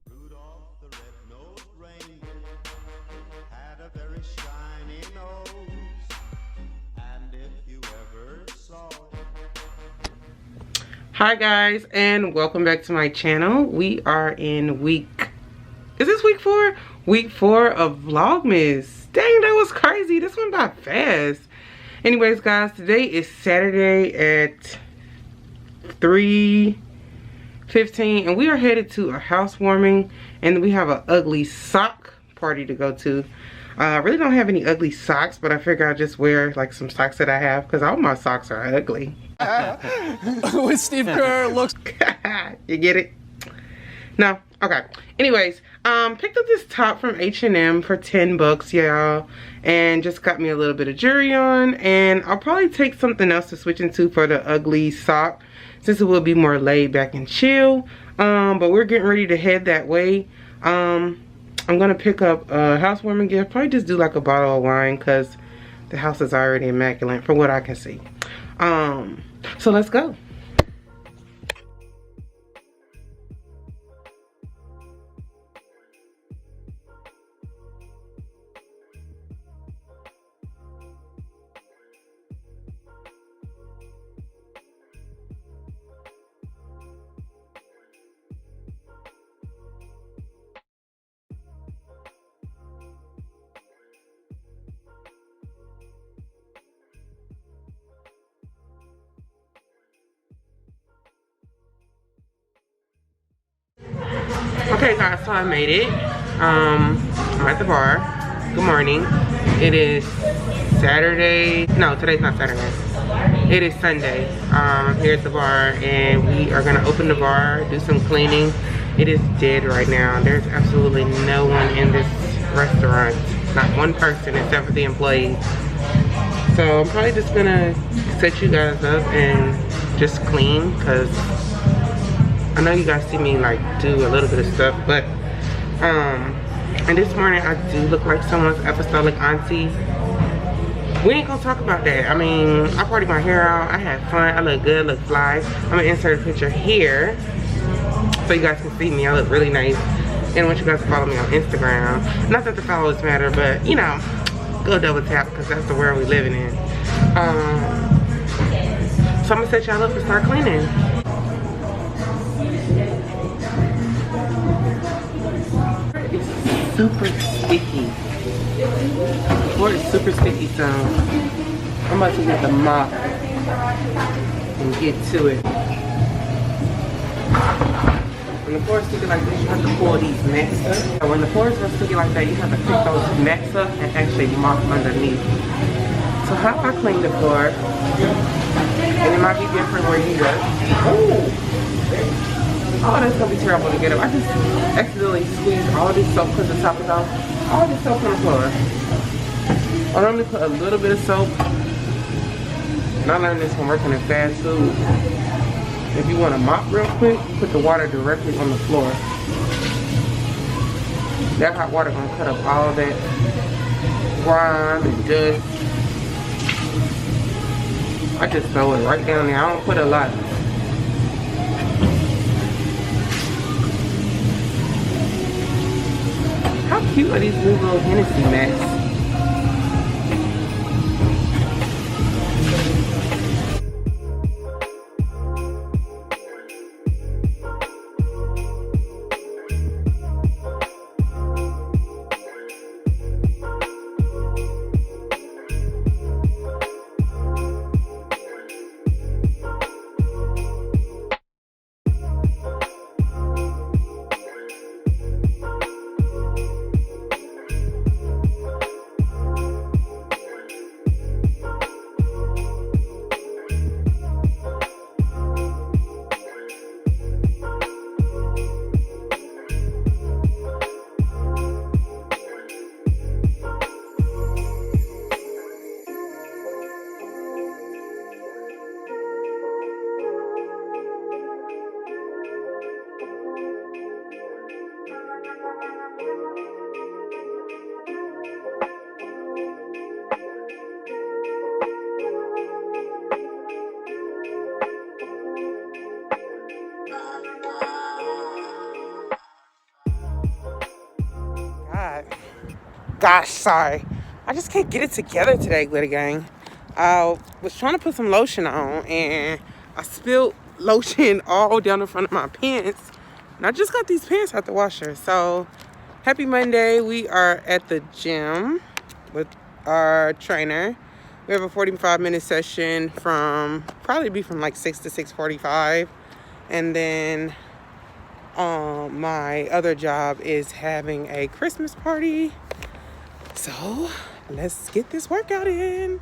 Rudolph the red-nosed reindeer had a very shiny nose, and if you ever saw it. Hi guys, and welcome back to my channel. We are in week, is this week 4? Week 4 of Vlogmas. Dang, that was crazy. This went by fast. Anyways guys, today is Saturday at 3:15 and we are headed to a housewarming, and we have an ugly sock party to go to. I really don't have any ugly socks, but I figure I'll just wear like some socks that I have because all my socks are ugly. With Steve Kerr looks. You get it? No? Okay. Anyways, picked up this top from H&M for 10 bucks, y'all, and just got me a little bit of jewelry on, and I'll probably take something else to switch into for the ugly sock since it will be more laid back and chill. But we're getting ready to head that way. I'm gonna pick up a housewarming gift, probably just do like a bottle of wine because the house is already immaculate from what I can see. So let's go. Okay guys, so I made it. I'm at the bar. Good morning. It is Saturday. No, today's not Saturday. It is Sunday. I'm here at the bar and we are gonna open the bar, do some cleaning. It is dead right now. There's absolutely no one in this restaurant. Not one person except for the employees. So I'm probably just gonna set you guys up and just clean because I know you guys see me like do a little bit of stuff, but and this morning I do look like someone's apostolic auntie. We ain't gonna talk about that. I mean, I partied my hair out, I had fun, I look good, look fly. I'm gonna insert a picture here so you guys can see me. I look really nice, and I want you guys to follow me on Instagram. Not that the followers matter, but you know, go double tap because that's the world we living in. So I'm gonna set y'all up and start cleaning. Super sticky. The floor is super sticky, so I'm about to get the mop and get to it. When the floor is sticky like this, you have to pull these mats up. And when the floor is real sticky like that, you have to pick those mats up and actually mop underneath. So how I clean the floor, and it might be different where you go. Oh, that's gonna be terrible to get up. I just accidentally squeezed all this soap because the top is off. All this soap on the floor. I normally put a little bit of soap. And I learned this from working in fast food. If you want to mop real quick, put the water directly on the floor. That hot water gonna cut up all that grime and dust. I just throw it right down there. I don't put a lot. How cute are these new little Hennessy mats? gosh, sorry. I just can't get it together today, Glitter Gang. I was trying to put some lotion on and I spilled lotion all down the front of my pants. And I just got these pants out the washer. So, happy Monday. We are at the gym with our trainer. We have a 45-minute session from like 6 to 6:45. And then my other job is having a Christmas party. So let's get this workout in.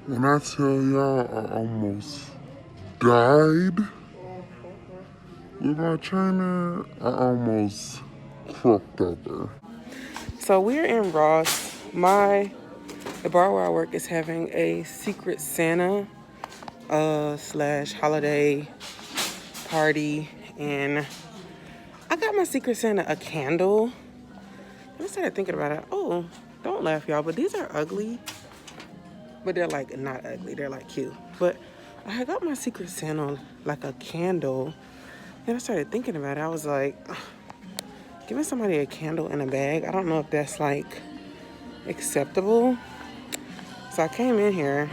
When I tell y'all I almost died with my trainer, I almost croaked over. So we're in Ross. The bar where I work is having a Secret Santa slash holiday party, and I got my Secret Santa a candle. And I started thinking about it. Oh, don't laugh, y'all, but these are ugly. But they're like not ugly, they're like cute. But I got my Secret Santa like a candle, and I started thinking about it. I was like, giving somebody a candle in a bag, I don't know if that's like acceptable. So I came in here,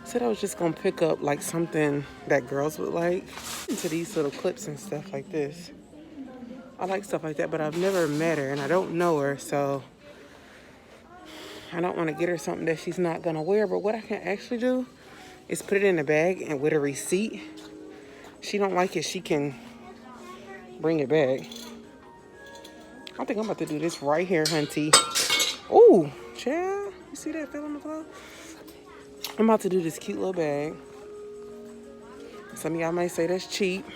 said I was just gonna pick up like something that girls would like. Into these little clips and stuff like this. I like stuff like that, but I've never met her and I don't know her, so I don't want to get her something that she's not gonna wear. But what I can actually do is put it in a bag and with a receipt. She don't like it, she can bring it back. I think I'm about to do this right here, hunty. Ooh, child. You see that fell on the floor? I'm about to do this cute little bag. Some of y'all might say that's cheap.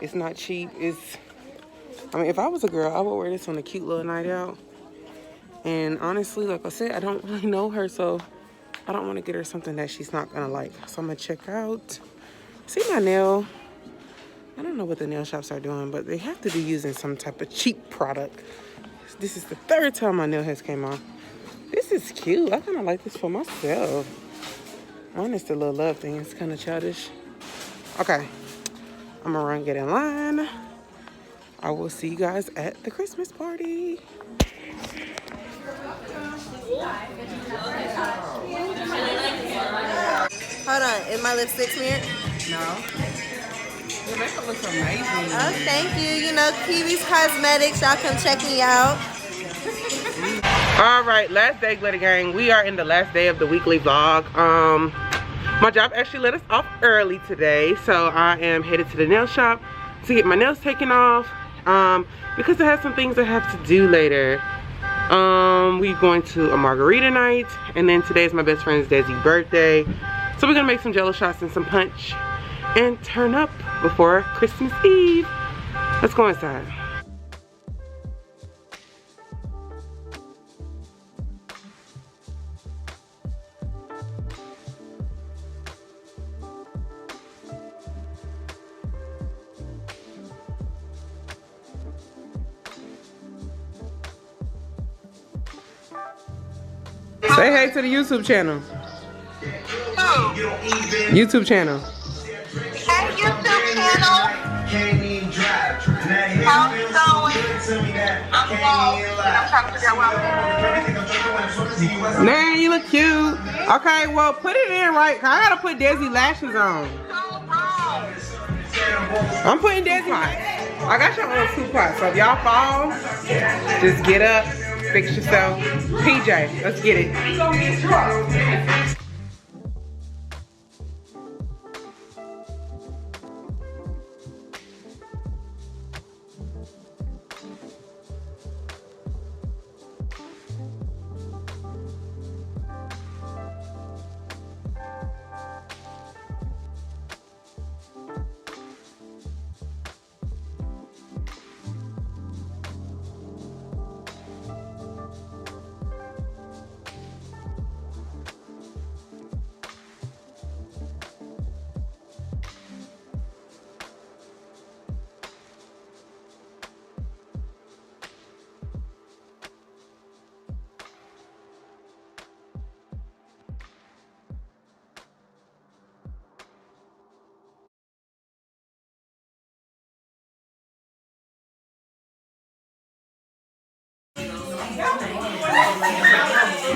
It's not cheap. I mean, if I was a girl, I would wear this on a cute little night out. And honestly, like I said, I don't really know her, so I don't want to get her something that she's not gonna like. So I'm gonna check out. See my nail? I don't know what the nail shops are doing, but they have to be using some type of cheap product. This is the third time my nail has came off. This is cute. I kind of like this for myself. Mine is the little love thing. It's kind of childish. Okay. I'm gonna run get in line. I will see you guys at the Christmas party. Hold on, is my lipstick smeared? No. Your makeup looks amazing. Oh, thank you. You know, Kiwi's Cosmetics. Y'all come check me out. All right, last day, Glitter Gang. We are in the last day of the weekly vlog. My job actually let us off early today, so I am headed to the nail shop to get my nails taken off because I have some things I have to do later. We're going to a margarita night, and then today is my best friend's Desi's birthday, so we're gonna make some jello shots and some punch and turn up before Christmas Eve. Let's go inside. Say hey to the YouTube channel. YouTube channel. Hey, YouTube channel. How's it going? I'm lost. I'm trying to figure out where I'm going. Man, you look cute. Okay, well, put it in right. I gotta put Desi lashes on. I'm putting Desi lashes. I got y'all on 2 pots, so if y'all fall, just get up, fix yourself. PJ, let's get it.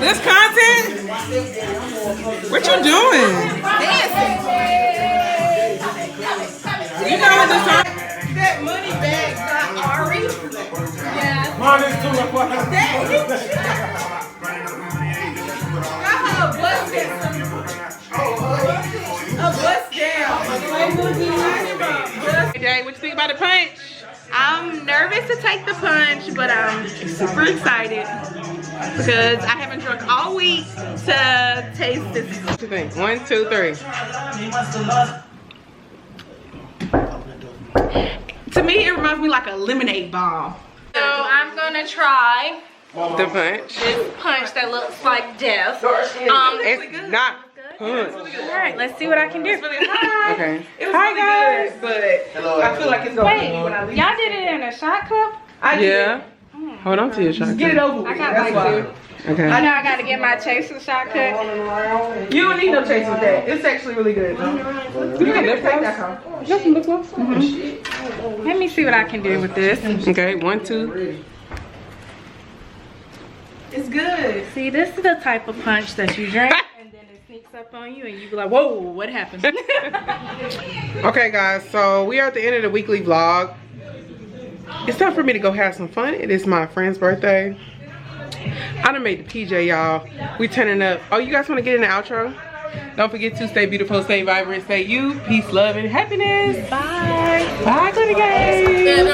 This content? What you doing? Dancing. You know what this time? That money bag got Ari. Yeah. Jay, what you think about the punch? I'm nervous to take the punch, but I'm super excited because I haven't drunk all week to taste this. What you think? 1, 2, 3. To me, it reminds me like a lemonade bomb. So I'm gonna try The punch. this punch that looks like death. It's not punch. Alright, let's see what I can do. Okay. Hi guys, but I feel like it's gonna Wait, y'all did it in a shot cup? Yeah. Hold on to your shot. Get it over with. I got like two. Okay. I know I gotta get my chaser shot cup. You don't need no chase with that. It's actually really good. You can just take that home. Let me see what I can do with this. Okay, 1, 2. It's good. See, this is the type of punch that you drink and then it sneaks up on you and you be like, whoa, what happened? Okay, guys, so we are at the end of the weekly vlog. It's time for me to go have some fun. It is my friend's birthday. I done made the PJ, y'all. We turning up. Oh, you guys want to get in the outro? Don't forget to stay beautiful, stay vibrant, stay you. Peace, love, and happiness. Bye. Bye, Glitter Gang.